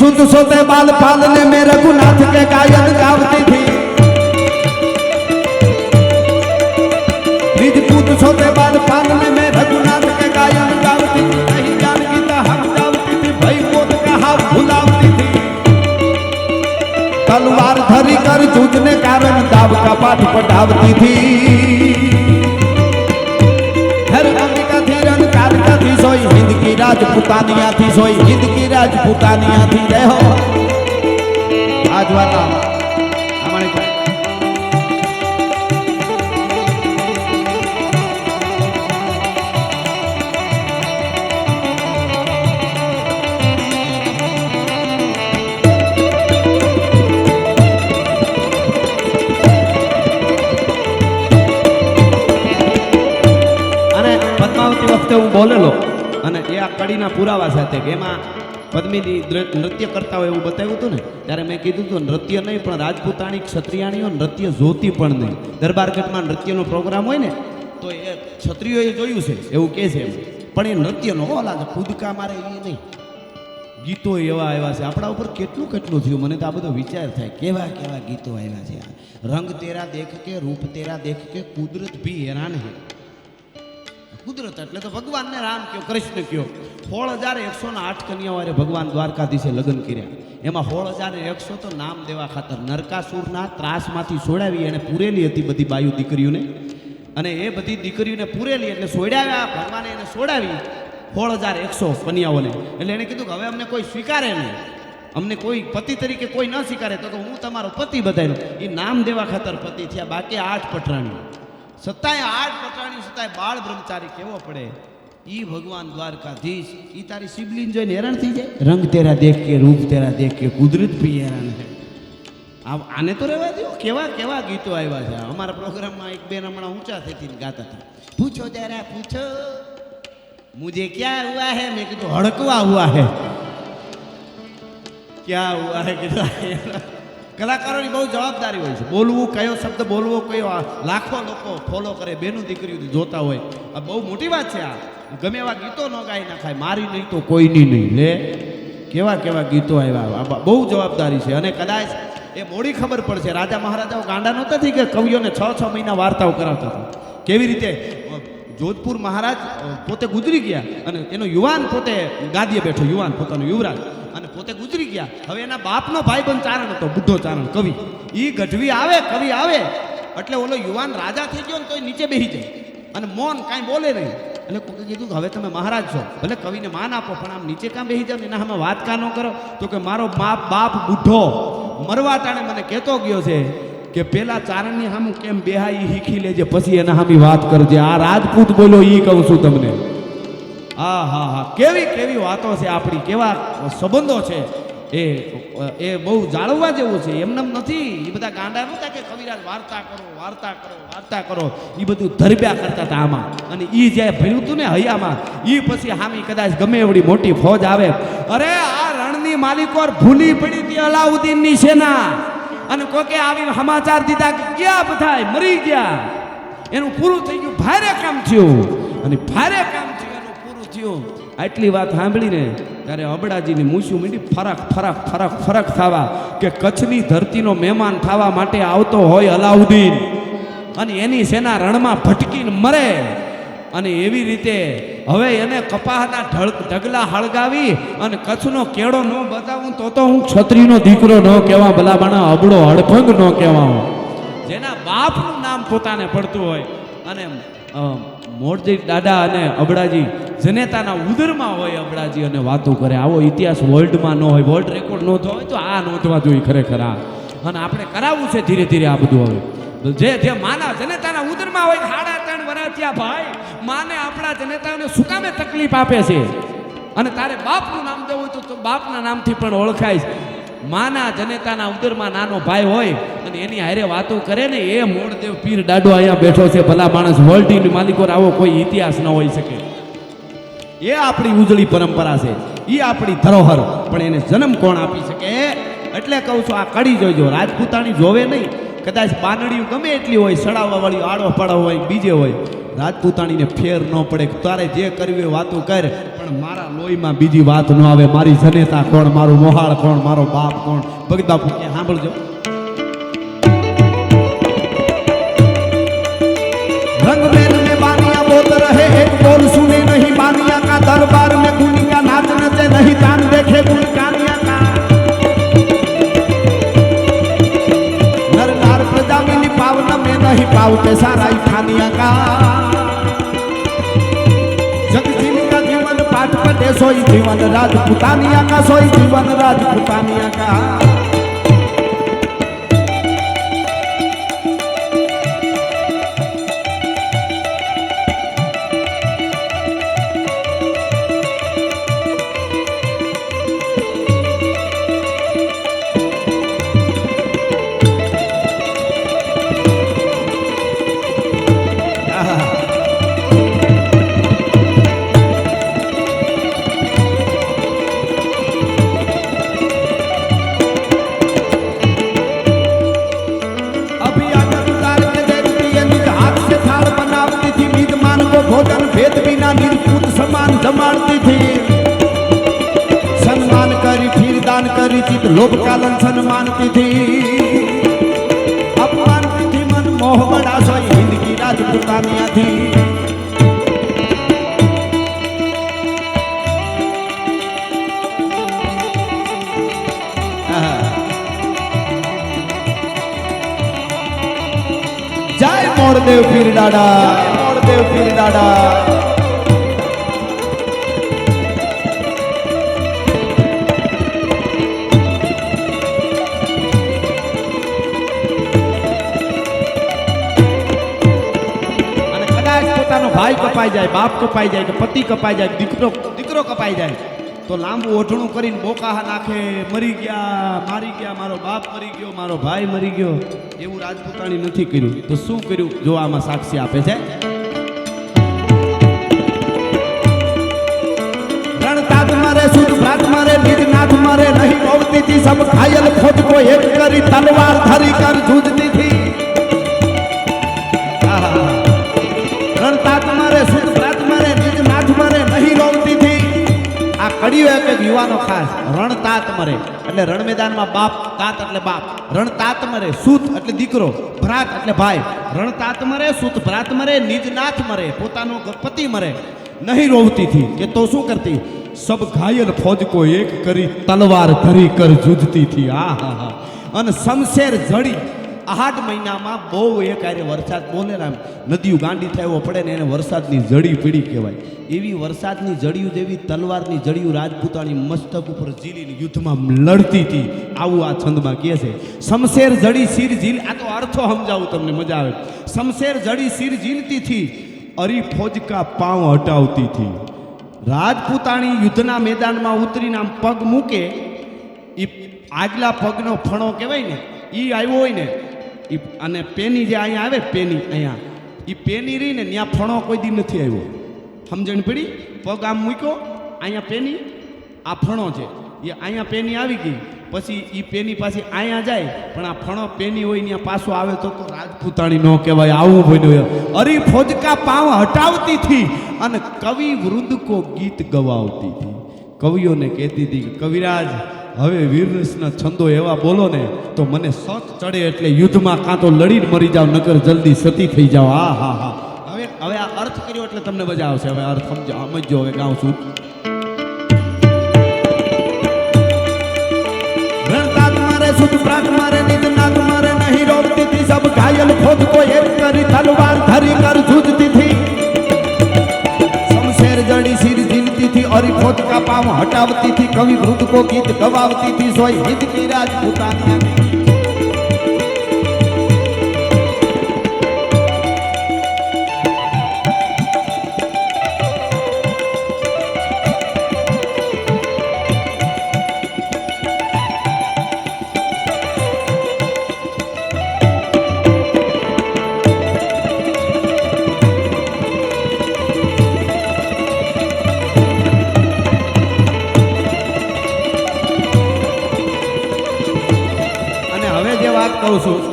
शुद्ध सोते बाल पालने में रघुनाथ के गायन गावती थी। निज पूत सोते बाल पालने में रघुनाथ के गायन गावती थी। नहीं जान गीता हम गावती थी, भई मोत का हाथ भुलावती थी। तलवार धरी कर जूझने कारण दाव का पाठ पढ़ावती थी। हर अंबिका थी रंकार का थी, सोई हिंद की राजपुतानिया थी, सोई हिंद की राजपुतानिया थी। जय हो आज वाला हमारे વખતે હું બોલેલો અને એ આ કડીના પુરાવા સાથે કે એમાં પદ્મિની નૃત્ય કરતા હોય એવું બતાવ્યું હતું ને, ત્યારે મેં કીધું હતું નૃત્ય નહીં પણ રાજપૂતાણી ક્ષત્રિયાણીઓ નૃત્ય જોતી પણ નહીં. દરબારગઢમાં નૃત્યનો પ્રોગ્રામ હોય ને તો એ ક્ષત્રિયોએ જોયું છે એવું કહે છે, પણ એ નૃત્યનો ઓલા કૂદકા મારે એ નહીં. ગીતો એવા આવ્યા છે આપણા ઉપર, કેટલું કેટલું થયું. મને તો આ બધો વિચાર થાય કેવા કેવા ગીતો આવ્યા છે. રંગ તેરા દેખ કે રૂપ તેરા દેખ કે કુદરત ભી હેરાન હે. કુદરત એટલે તો ભગવાનને રામ કયો, કૃષ્ણ કયો. 16,108 કન્યાઓ ભગવાન દ્વારકાધીશે લગ્ન કર્યા. એમાં 16,100 તો નામ દેવા ખાતર નરકાસુરના ત્રાસમાંથી છોડાવી એને પૂરેલી હતી બધી બાયુ દીકરીઓને. અને એ બધી દીકરીઓને પૂરેલી એટલે છોડાવ્યા ભગવાને, એને છોડાવી 16,100 કન્યાઓને. એટલે એને કીધું કે હવે અમને કોઈ સ્વીકારે નહીં, અમને કોઈ પતિ તરીકે કોઈ ન સ્વીકારે તો હું તમારો પતિ બધાનો. એ નામ દેવા ખાતર પતિ થયા. બાકી 8 પટરાણી, સતાય 8 પટરાણી, સતાય બાળ બ્રહ્મચારી કેવો પડે. ઈ ભગવાન દ્વારકાધીશ ઈ તારી શિવલિંગ જોઈને હેરાન થઈ જાય. રંગ તેરા દેખ કે રૂપ તેરા દેખ કે કુદરત ભી હેરાન હે. આને તો રહેવા દો. કેવા કેવા ગીતો આવ્યા છે. અમારા પ્રોગ્રામમાં એક બેન હમણાં ઊંચા થઈને ગાતા હતા, પૂછો જરા પૂછો મુझे क्या हुआ है. મેં કીધું હડકવા હુઆ હે. ક્યાં હુઆ હે કીધું. કલાકારોની બહુ જવાબદારી હોય છે. બોલવું, કયો શબ્દ બોલવો, કયો. લાખો લોકો ફોલો કરે, બેનું દીકરીઓ જોતા હોય. આ બહુ મોટી વાત છે. આ ગમે એવા ગીતો ન ગાઈ નાખાય. મારી નહીં તો કોઈની નહીં. લે કેવા કેવા ગીતો આવ્યા. બહુ જવાબદારી છે. અને કદાચ એ મોડી ખબર પડશે. રાજા મહારાજાઓ ગાંડા નહોતા થઈ કે કવિઓને 6 મહિના વાર્તાઓ કરાવતા હતા. કેવી રીતે જોધપુર મહારાજ પોતે ગુજરી ગયા અને એનો યુવાન પોતે ગાદીએ બેઠો, યુવાન પોતાનો યુવરાજ, અને પોતે ગુજરી ગયા. હવે એના બાપનો ભાઈબંધ ચારણ હતો, બુઢો ચારણ કવિ. એ ગઢવી આવે, કવિ આવે એટલે ઓલો યુવાન રાજા થઈ ગયો ને તો નીચે બેસી જાય અને મૌન, કાંઈ બોલે નહીં. એટલે કોઈ કીધું કે હવે તમે મહારાજ છો, ભલે કવિને માન આપો પણ આમ નીચે કાં બેસી જાવ ને એના સામે વાત કાં ન કરો. તો કે મારો બાપ બુઢો મરવા ટાણે મને કહેતો ગયો છે કે પેલા ચારણની સામે કેમ બેહાઈ શીખી લેજે, પછી એના સામે વાત કરજે. આ રાજપૂત બોલો ઈ કહું છું તમને. હા હા હા, કેવી કેવી વાતો છે આપણી, કેવા સંબંધો છે. એ બહુ જાળવવા જેવું છે. એમને નથી. એ બધા ગાંડા નહોતા કે કવિરાજ વાર્તા કરો વાર્તા કરો વાર્તા કરો. એ બધું ધરબ્યા કરતા હતા આમાં. અને એ જ્યારે ભર્યું હતું ને હૈયામાં, એ પછી હામી કદાચ ગમે એવડી મોટી ફોજ આવે, અરે આ રણની માલિકો ભૂલી પડી હતી અલાઉદ્દીનની સેના. અને કોકે આવી સમાચાર દીધા કે ક્યાં બધા મરી ગયા, એનું પૂરું થઈ ગયું, ભારે કામ થયું. અને ભારે કામ થયું, એનું પૂરું થયું. આટલી વાત સાંભળીને ત્યારે અબડાજીની મૂછું મીંડી ફરક ફરક ફરક ફરક થવા કે કચ્છની ધરતીનો મહેમાન થવા માટે આવતો હોય અલાઉદ્દીન, અને એની સેના રણમાં ભટકીને મરે. અને એવી રીતે હવે એને કપાહના ઢગલા હળગાવી અને કચ્છનો કેળો ન બતાવું તો હું ક્ષત્રિયનો દીકરો ન કહેવા, ભલામણા અબડો હડફંગ ન કહેવા. જેના બાપનું નામ પોતાને પડતું હોય. અને મોરજી દાદા અને અબડાજી જનેતાના ઉદરમાં હોય અબડાજી અને વાતો કરે. આવો ઇતિહાસ વર્લ્ડમાં ન હોય, વર્લ્ડ રેકોર્ડ નોંધવા હોય તો આ નોંધવા જોઈએ ખરેખર. આ અને આપણે કરાવવું છે ધીરે ધીરે આ બધું. હવે જે માના જનેતાના ઉદરમાં હોય 3.5 વર્ષ ત્યાં ભાઈ માને આપણા જનેતાઓને શું કામે તકલીફ આપે છે. અને તારે બાપનું નામ દેવું હોય તો બાપના નામથી પણ ઓળખાય. માના જનેતાના ઉદરમાં નાનો ભાઈ હોય અને એની હારે વાતો કરે ને, એ મોડદેવ પીર દાડો અહીંયા બેઠો છે. ભલા માણસ, વર્લ્ડની માલિકો આવો કોઈ ઇતિહાસ ન હોઈ શકે. એ આપણી ઉજળી પરંપરા છે, એ આપણી ધરોહર. પણ એને જન્મ કોણ આપી શકે? એટલે કહું છું આ કડી જોઈજો. રાજપૂતાણી જોવે નહીં. કદાચ બાનડીયું ગમે એટલી હોય, સડાવવા વાળી આડો પડાવ હોય, બીજે હોય, રાજપૂતાણીને ફેર ન પડે. તારે જે કરવી હોય વાતો કર, પણ પણ મારા લોહીમાં બીજી વાત ન આવે. મારી જનેતા કોણ, મારું મોહાળ કોણ, મારો બાપ કોણ. ભગત બાપુ કે સાંભળજો. रंग मेल में बानिया बोत रहे एक बोल सुने नहीं बानिया का दरबार में गुनी का नाच नचे नहीं तान देखे गुण कानिया का नर नार प्रजा मिली पावन में नहीं पावते सारा खानिया का जगजील का जीवन पाठ पटे सोई जीवन राजपुतानिया का सोई जीवन राजपुतानिया का भोजन भेद बिना निर्पूत समान जमाड़ती थी सम्मान करी फिर दान करी चित लोभ कालन सम्मानती थी अपमानती थी मन मोह बड़ा सोई हिंद की राजपुतानिया थी जय मोरदेव पीर डाडा देव पीर डाडा અને કદાચ પોતાનો ભાઈ કપાઈ જાય, બાપ કપાઈ જાય કે પતિ કપાઈ જાય, દીકરો કપાઈ જાય તો લાંબુ ઓઢણું કરીને બોકા નાખે, મરી ગયા, મારી ગયા, મારો બાપ મરી ગયો, મારો ભાઈ મરી ગયો. એવું રાજપૂતાણી નથી કર્યું. તો શું કર્યું જો આમાં સાક્ષી આપે છે. शुद्ध प्रात मारे निज नाथ मारे नहीं पवती थी सब घायल खोज को एक करी तलवार धरी कर जूझती थी रणतात मारे शुद्ध प्रात मारे निज नाथ मारे नहीं रोवती थी आ कड़ियो एक युवानो खास रणतात मरे એટલે રણ મેદાનમાં બાપ, तात એટલે બાપ, रणतात મરે, સૂત એટલે દીકરો, ભ્રાત એટલે ભાઈ. रणतात મરે, સૂત ભ્રાત મરે, નિજ નાથ મરે, પોતાનો પતિ મરે, नहीं रोवती थी કે તો શું કરતી सब घायल फौज को एक करी तलवार धरी कर जूझती थी. आ हा हा अन शमशेर जड़ी आठ महीना में बहु एक आरे वरसाद बोले राम नदियों गांडी थयो पड़े ने એને વરસાદની જડી પીડી કહેવાય. એવી વરસાદની જડીઓ જેવી તલવારની જડીઓ રાજપૂતાણી મસ્તક ઉપર ઝીલીને યુદ્ધમાં લડતી હતી. આવું આ છંદમાં કહે છે. શમશેર જડી સિર ઝીલ. આ તો અર્થો સમજાવું તમને મજા આવે. શમશેર જડી સિર ઝીલતી थी अरी फौज का पांव हटावती थी. રાજપૂતાણી યુદ્ધના મેદાનમાં ઉતરીને આમ પગ મૂકે એ આગલા પગનો ફણો કહેવાય ને એ આવ્યો હોય ને એ અને પેની જે અહીંયા આવે પેની અહીંયા એ પેની રહી ને ત્યાં ફણો કોઈ દી નથી આવ્યો. સમજણ પડી? પગ આમ મૂક્યો અહીંયા પેની આ ફણો છે એ અહીંયા પેની આવી ગઈ પછી એ પેની પાછી અહીંયા જાય પણ આ ફણો પેની હોય ત્યાં પાછો આવે તો રાજપૂતાણી ન કહેવાય. આવું બન્યું. અરી ફौज का पांव हटावती थी અને કવિ વૃદ્ધ કો ગીત ગવાવતી હતી. કવિઓને કહેતી હતી કે કવિરાજ હવે વીરરસના છંદો એવા બોલો ને તો મને સત ચડે એટલે યુદ્ધમાં કાં તો લડીને મરી જાવ નકર જલ્દી સતી થઈ જાવ. હા હા હા હવે આ અર્થ કર્યો એટલે તમને મજા આવશે. હવે અર્થ સમજો. હવે ગાઉં છું. रणतात मारे शुद्ध प्रात मारे निज नाथ मारे नहीं रोकती थी सब घायल खोद को एक करी तलवार धरी कर जूझती थी शमशेर जड़ी सिर झीलती थी और खोद का पांव हटावती थी कवि वृद्ध को गीत गवावती थी सोई हिंद की राजपूतानिया કહું છું